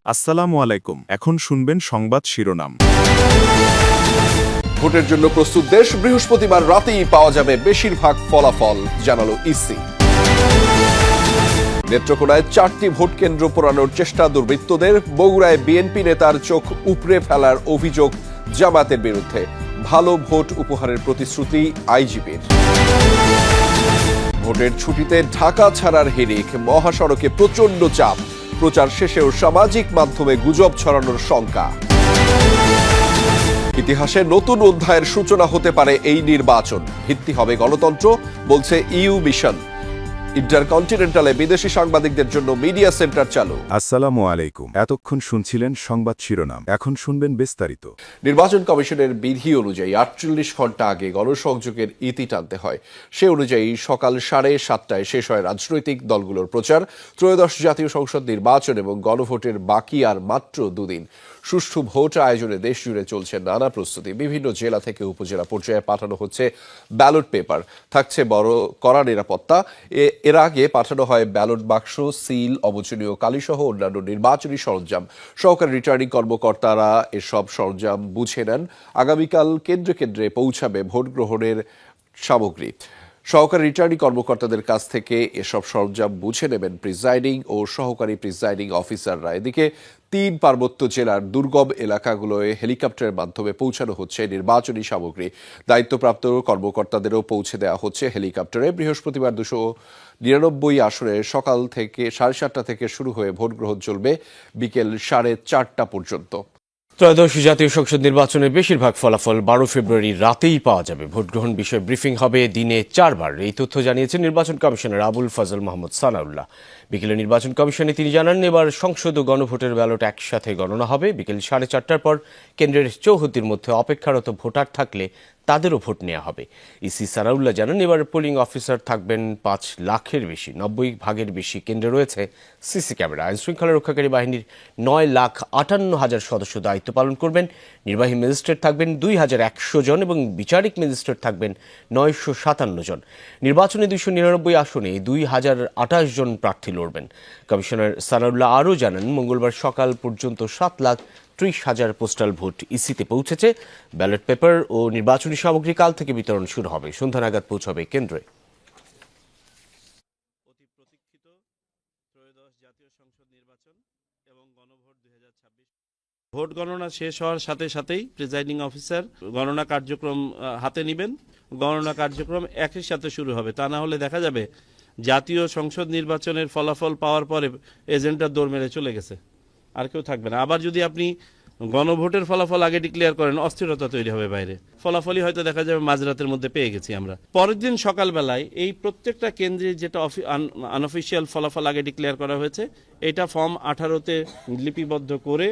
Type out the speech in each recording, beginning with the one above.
আসসালামু আলাইকুম। এখন শুনবেন সংবাদ শিরোনাম। ভোটের জন্য প্রস্তুত দেশ, বৃহস্পতিবার রাতেই পাওয়া যাবে বেশিরভাগ ফলাফল, জানালো ইসি। নেত্রকোনায় 4টি ভোট কেন্দ্র পোড়ানোর চেষ্টা দুর্বৃত্তদের। বগুড়ায় বিএনপি নেতার চোখ উপড়ে ফেলার অভিযোগ জামাতের বিরুদ্ধে। ভালো ভোট উপহারের প্রতিশ্রুতি আইজিপির। ভোটের ছুটিতে ঢাকা ছাড়ার হিড়িক, মহাসড়কে প্রচণ্ড চাপ। প্রচার শেষেও সামাজিক মাধ্যমে গুজব ছড়ানোর শঙ্কা। ইতিহাসে নতুন অধ্যায়ের সূচনা হতে পারে এই নির্বাচন, ভিত্তি হবে গণতন্ত্র, বলছে ইউ মিশন। ইন্টারকন্টিনেন্টালে বিদেশি সাংবাদিকদের জন্য মিডিয়া সেন্টার চালু। আসসালামু আলাইকুম। এতক্ষণ শুনছিলেন সংবাদ শিরোনাম, এখন শুনবেন বিস্তারিত। নির্বাচন কমিশনের বিধি অনুযায়ী 48 ঘণ্টা আগে গণসংযোগের ইতি টানতে হয়। সে অনুযায়ী সকাল 7:30টায় শেষ হয় রাজনৈতিক দলগুলোর প্রচার। ত্রয়োদশ জাতীয় সংসদ নির্বাচন এবং গণভোটের বাকি আর মাত্র দুদিন। সুষ্ঠু ভোট আয়োজনে দেশ জুড়ে চলছে নানা প্রস্তুতি। বিভিন্ন জেলা থেকে উপজেলা পর্যায়ে পাঠানো হচ্ছে ব্যালট পেপার, থাকছে বড় কড়া নিরাপত্তা। এর আগে পাঠানো হয় ব্যালট বাক্স, সিল, অবচনীয় কালিসহ অন্যান্য নির্বাচনী সরঞ্জাম। সহকারী রিটার্নিং কর্মকর্তারা এসব সরঞ্জাম বুঝে নেন। আগামীকাল কেন্দ্রে কেন্দ্রে পৌঁছাবে ভোট গ্রহণের সামগ্রী। সহকারী রিটার্নিং কর্মকর্তাদের কাছ থেকে এসব সরঞ্জাম বুঝে নেবেন প্রিজাইডিং ও সহকারী প্রিজাইডিং অফিসাররা। এদিকে 3 পার্বত্য জেলার দুর্গম এলাকাগুলোয় হেলিকপ্টারের মাধ্যমে পৌঁছানো হচ্ছে নির্বাচনী সামগ্রী। দায়িত্বপ্রাপ্ত কর্মকর্তাদেরও পৌঁছে দেওয়া হচ্ছে হেলিকপ্টারে। বৃহস্পতিবার 299 আসরে সকাল থেকে 7:30 থেকে শুরু হয়ে ভোট গ্রহণ চলবে বিকেল 4:30 পর্যন্ত। ত্রয়োদশ জাতীয় সংসদ নির্বাচনের বেশিরভাগ ফলাফল 12 ফেব্রুয়ারি রাতেই পাওয়া যাবে। ভোট গ্রহণ বিষয়ে ব্রিফিং হবে দিনে 4 বার। এই তথ্য জানিয়েছেন নির্বাচন কমিশনার আবুল ফজল মোহাম্মদ সানাউল্লাহ। বিকেলে নির্বাচন কমিশনে তিনি জানান, এবার সংসদ ও গণভোটের ব্যালট একসাথে গণনা হবে। বিকেল 4:30টার পর কেন্দ্রের 74-র মধ্যে অপেক্ষারত ভোটার থাকলে তাদেরও ভোট নেওয়া হবে। ইসি সানাউল্লাহ জানান, এবার পোলিং অফিসার থাকবেন 5 লাখের বেশি। 90 ভাগের বেশি কেন্দ্রে রয়েছে সিসি ক্যামেরা। আইনশৃঙ্খলা রক্ষাকারী বাহিনীর 9,58,000 সদস্য দায়িত্ব পালন করবেন। নির্বাহী ম্যাজিস্ট্রেট থাকবেন 2,100 জন এবং বিচারিক ম্যাজিস্ট্রেট থাকবেন 957 জন। নির্বাচনে 299 আসনে 2,028 জন প্রার্থী লড়বেন। কমিশনার সানাউল্লাহ আরও জানান, মঙ্গলবার সকাল পর্যন্ত 7,30,000 পোস্টাল ভোট ইসিতে পৌঁছেছে। ব্যালট পেপার ও নির্বাচনী সামগ্রী কাল থেকে বিতরণ শুরু হবে। সন্ধ্যা নাগাদ পৌঁছাবে কেন্দ্রে। অতি প্রতীক্ষিত ত্রয়োদশ জাতীয় সংসদ নির্বাচন এবং গণভোট 2026। ভোট গণনা শেষ হওয়ার সাথে সাথেই প্রিজাইডিং অফিসার গণনা কার্যক্রম হাতে নেবেন। গণনা কার্যক্রম একই সাথে শুরু হবে। তা না হলে দেখা যাবে জাতীয় সংসদ নির্বাচনের ফলাফল পাওয়ার পরে এজেন্টরা দৌড় মেরে চলে গেছে, আর কেউ থাকবে না। আবার যদি আপনি গণভোটের ফলাফল আগে ডিক্লেয়ার করেন, অস্থিরতা তৈরি হবে বাইরে। ফলাফলই হয়তো দেখা যাবে মাঝরাতের মধ্যে পেয়ে গেছি আমরা। পরের দিন সকালবেলায় এই প্রত্যেকটা কেন্দ্রে যেটা আনঅফিসিয়াল ফলাফল আগে ডিক্লেয়ার করা হয়েছে, এটা ফর্ম 18-তে লিপিবদ্ধ করে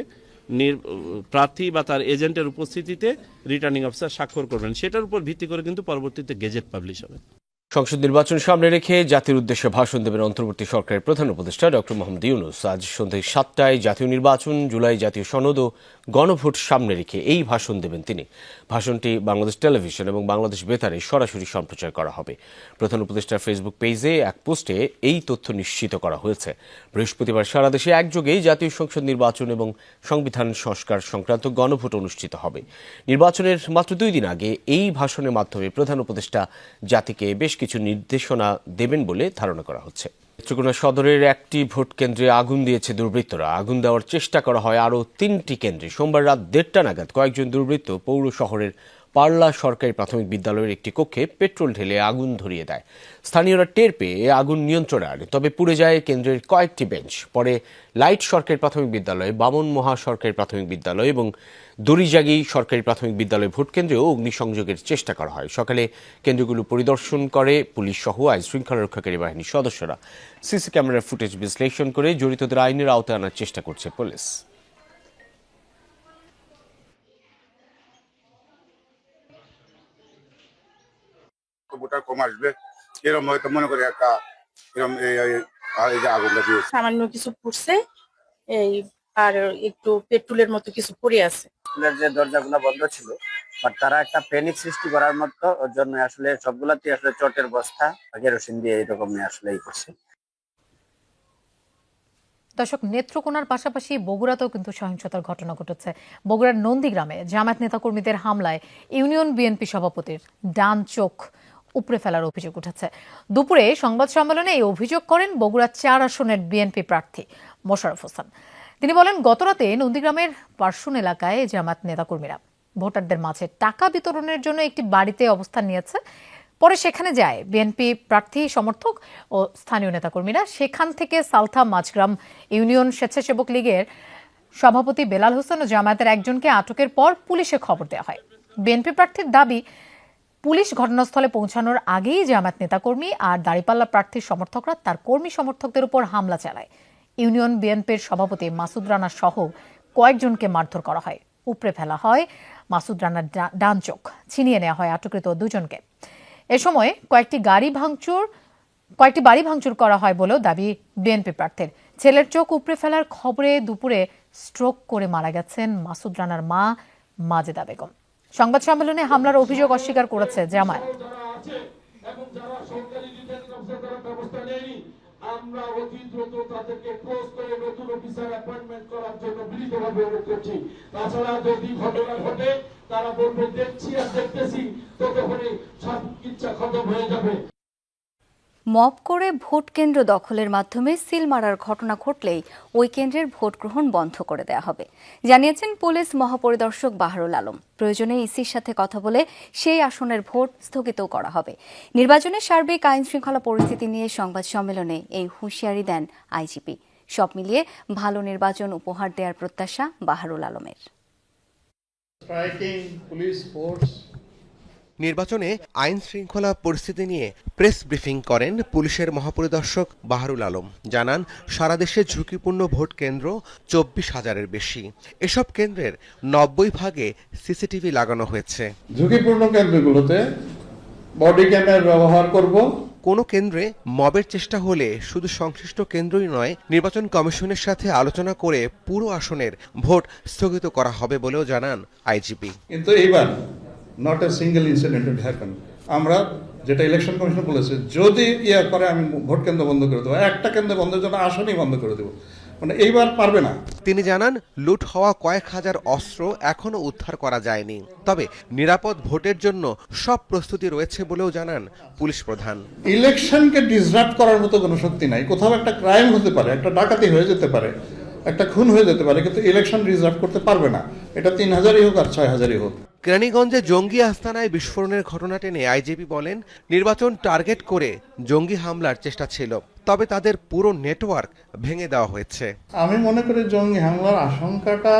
প্রার্থী বা তার এজেন্টের উপস্থিতিতে রিটার্নিং অফিসার স্বাক্ষর করবেন। সেটার উপর ভিত্তি করে কিন্তু পরবর্তীতে গেজেট পাবলিশ হবে। সংসদ নির্বাচন সামনে রেখে জাতির উদ্দেশ্যে ভাষণ দেবেন অন্তর্বর্তী সরকারের প্রধান উপদেষ্টা ডক্টর মোহাম্মদ ইউনূস। আজ সন্ধ্যা 7টায় জাতীয় নির্বাচন, জুলাই জাতীয় সনদ ও গণভোট সামনে রেখে এই ভাষণ দেবেন তিনি। ভাষণটি বাংলাদেশ টেলিভিশন এবং বাংলাদেশ বেতারে সরাসরি সম্প্রচার করা হবে। প্রধান উপদেষ্টার ফেসবুক পেজে এক পোস্টে এই তথ্য নিশ্চিত করা হয়েছে। বৃহস্পতিবার সারা দেশে একযোগে জাতীয় সংসদ নির্বাচন এবং সংবিধান সংস্কার সংক্রান্ত গণভোট অনুষ্ঠিত হবে। নির্বাচনের মাত্র 2 দিন আগে এই ভাষণের মাধ্যমে প্রধান উপদেষ্টা জাতিকে বেশ কিছু নির্দেশনা দেবেন বলে ধারণা করা হচ্ছে। নেত্রকোনা সদরের একটি ভোট কেন্দ্রে আগুন দিয়েছে দুর্বৃত্তরা। আগুন দেওয়ার চেষ্টা করা হয় আরও 3টি কেন্দ্রে। সোমবার রাত 1:30 নাগাদ কয়েকজন দুর্বৃত্ত পৌর শহরের পারলা সরকারি প্রাথমিক বিদ্যালয়ের একটি কক্ষে পেট্রোল ঢেলে আগুন ধরিয়ে দেয়। স্থানীয়রা টের পেয়ে আগুন নিয়ন্ত্রণে আনে, তবে পুড়ে যায় কেন্দ্রের কয়েকটি বেঞ্চ। পরে লাইট সরকারি প্রাথমিক বিদ্যালয়, বামন মহা সরকারি প্রাথমিক বিদ্যালয় এবং দড়িজাগি সরকারি প্রাথমিক বিদ্যালয় ভোট কেন্দ্রেও অগ্নিসংযোগের চেষ্টা করা হয়। সকালে কেন্দ্রগুলো পরিদর্শন করে পুলিশ সহ আইন শৃঙ্খলা রক্ষাকারী বাহিনীর সদস্যরা। সিসি ক্যামেরার ফুটেজ বিশ্লেষণ করে জড়িতদের আইনের আওতায় আনার চেষ্টা করছে পুলিশ। ভোটার কম আসবে এরকম হয়তো মনে করি একটা এরকম আগুনটা দিয়ে সামান্য কিছু পড়ছে এই, আর একটু পেট্রোলের মতো কিছু পড়ে আছে। স্কুলের যে দরজাগুলো বন্ধ ছিল, বাট তারা একটা প্যানিক সৃষ্টি করার মতো, ওর জন্য আসলে সবগুলাতে আসলে চটের বস্তা কেরোসিন দিয়ে এরকম আসলে করছে। দর্শক, নেত্রকোনার পাশাপাশি বগুড়াতেও কিন্তু সহিংসতার ঘটনা ঘটেছে। বগুড়ার নন্দীগ্রামে জামায়াত নেতাকর্মীদের হামলায় ইউনিয়ন বিএনপি সভাপতির ডান চোখ উপড়ে ফেলার অভিযোগ উঠেছে। দুপুরে সংবাদ সম্মেলনে এই অভিযোগ করেন বগুড়া 4 আসনের বিএনপি প্রার্থী মোশাররফ হোসেন। তিনি বলেন, গতরাতে নন্দীগ্রামের পার্শ্বন এলাকায় জামায়াত নেতাকর্মীরা ভোটারদের মাঝে টাকা বিতরণের জন্য একটি বাড়িতে অবস্থান নিয়েছে। পরে সেখানে যায় বিএনপি প্রার্থী সমর্থক ও স্থানীয় নেতাকর্মীরা। সেখান থেকে সালথা মাঝগ্রাম ইউনিয়ন স্বেচ্ছাসেবক লীগের সভাপতি বেলাল হোসেন ও জামায়াতের একজনকে আটকের পর পুলিশে খবর দেওয়া হয়। বিএনপি প্রার্থীর দাবি, পুলিশ ঘটনাস্থলে পৌঁছানোর আগেই জামায়াত নেতাকর্মী আর দাঁড়িপাল্লা প্রার্থীর সমর্থকরা তার কর্মী সমর্থকদের উপর হামলা চালায়। ইউনিয়ন বিএনপির সভাপতি মাসুদ রানা সহ কয়েকজনকে মারধর করা হয়। উপড়ে ফেলা হয় মাসুদ রানার ডান চোখ, ছিনিয়ে নেওয়া হয় আটককৃত দুজনকে। এ সময় কয়েকটি বাড়ি ভাঙচুর করা হয় বলেও দাবি বিএনপি প্রার্থীর। ছেলের চোখ উপড়ে ফেলার খবরে দুপুরে স্ট্রোক করে মারা গেছেন মাসুদ রানার মা মাজেদা বেগম। সংবাদ সম্মেলনে হামলার অভিযোগ অস্বীকার করেছে জামায়াত। আমরা অতি দ্রুত তাদেরকে ক্লোজ করে নতুন অফিসার অ্যাপয়েন্টমেন্ট করার জন্য বিনীতভাবে অনুরোধ করছি। তাছাড়া যদি ঘটনা ঘটে তারা বলবে দেখছি আর দেখতেছি, ততক্ষণে সব ইচ্ছা খতম হয়ে যাবে। মব করে ভোট কেন্দ্র দখলের মাধ্যমে সিল মারার ঘটনা ঘটলেই ওই কেন্দ্রের ভোট গ্রহণ বন্ধ করে দেওয়া হবে, জানিয়েছেন পুলিশ মহাপরিদর্শক বাহারুল আলম। প্রয়োজনে ইসির সাথে কথা বলে সেই আসনের ভোট স্থগিত করা হবে। নির্বাচনের সার্বিক আইন শৃঙ্খলা পরিস্থিতি নিয়ে সংবাদ সম্মেলনে এই হুঁশিয়ারি দেন আইজিপি। সব মিলিয়ে ভালো নির্বাচন উপহার দেওয়ার প্রত্যাশা বাহারুল আলমের। নির্বাচনে আইন শৃঙ্খলা পরিস্থিতি নিয়ে প্রেস ব্রিফিং করেন পুলিশের মহাপরিদর্শক বাহারুল আলম। জানান, সারা দেশে ঝুঁকিপূর্ণ ভোট কেন্দ্র 24,000-এর বেশি। এসব কেন্দ্রের 90% সিসিটিভি লাগানো হয়েছে। ঝুঁকিপূর্ণ কেন্দ্রগুলোতে বডি ক্যামেরা ব্যবহার করব। কোনো কেন্দ্রে মবের চেষ্টা হলে শুধু সংশ্লিষ্ট কেন্দ্রই নয়, নির্বাচন কমিশনের সাথে আলোচনা করে পুরো আসনের ভোট স্থগিত করা হবে বলেও জানান আইজিপি। কিন্তু এইবার not a single incident will happen. আমরা যেটা ইলেকশন কমিশন বলেছে, যদি করে আমি ভোট কেন্দ্র বন্ধ করে দেবো, একটা কেন্দ্র বন্ধের জন্য আসনই বন্ধ করে দেবো, মানে এইবার পারবে না। তিনি জানান, লুট হওয়া কয়েক হাজার অস্ত্র এখনো উদ্ধার করা যায়নি, তবে নিরাপদ ভোটের জন্য সব প্রস্তুতি রয়েছে বলেও জানান পুলিশ প্রধান। ইলেকশনকে ডিসরাপ্ট করার মতো কোনো শক্তি নাই। কোথাও একটা ক্রাইম হতে পারে, একটা ডাকাতি হয়ে যেতে পারে, একটা খুন হয়ে যেতে পারে, কিন্তু ইলেকশন ডিসরাপ্ট করতে পারবে না। এটা 3000-ই হোক আর 6000-ই হোক। কেরানীগঞ্জে জঙ্গি আস্তানায় বিস্ফোরণের ঘটনা টেনে আইজিপি বলেন, নির্বাচন টার্গেট করে জঙ্গি হামলার চেষ্টা ছিল, তবে তাদের পুরো নেটওয়ার্ক ভেঙে দেওয়া হয়েছে। আমি মনে করি জঙ্গি হামলার আশঙ্কাটা,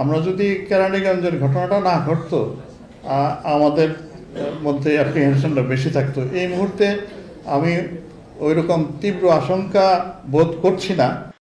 আমরা যদি কেরানীগঞ্জের ঘটনাটা না ঘটতো, আমাদের মধ্যে অ্যাপ্রিহেনশনটা বেশি থাকতো। এই মুহূর্তে আমি ওইরকম তীব্র আশঙ্কা বোধ করছি না।